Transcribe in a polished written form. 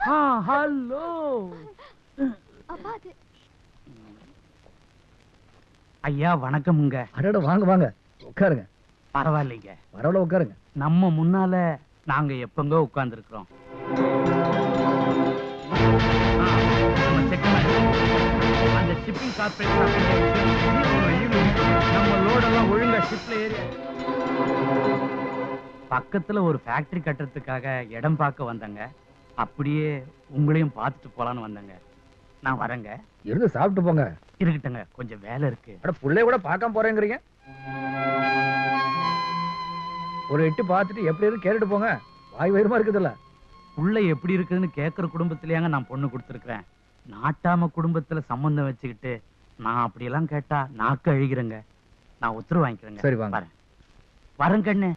Hello ஐயா வணக்கம்ங்க. அடட வாங்க வாங்க உட்காருங்க. பரவாயில்லைங்க, பரவாயில்ல உட்காருங்க. நம்ம முன்னால நாங்க எப்பங்க உட்கார்ந்து இருக்கிறோம். அந்த ஷிப்பிங் கார்பரேஷன் நம்ம லோடெல்லாம் ஒழுங்கா ஷிப்ல ஏறி பக்கத்துல ஒரு ஃபேக்டரி கட்டுறதுக்காக இடம் பார்க்க வந்தங்க. அப்படியே உங்களையும் பார்த்துட்டு போலான்னு வந்தங்க. நான் வரேங்க. இருந்து சாப்பிட்டு போங்க. இருக்கட்டுங்க, கொஞ்சம் வேலை இருக்கு. அட புள்ளைய கூட பார்க்காம போறேங்கிறீங்க. ஒரு எட்டு பார்த்துட்டு எப்படி இருக்கு கேட்டுட்டு போங்க. வாய் வயிறுமா இருக்குதுல்ல. உள்ள எப்படி இருக்குதுன்னு கேட்கிற குடும்பத்திலேயாங்க நான் பொண்ணு கொடுத்துருக்கிறேன். நாட்டாம குடும்பத்துல சம்பந்தம் வச்சுக்கிட்டு நான் அப்படியெல்லாம் கேட்டா நாக்கு அழுகிறேங்க. நான் உத்தரவு வாங்கிக்கிறேங்க. சரி வாங்க. வரேன் கண்ணு.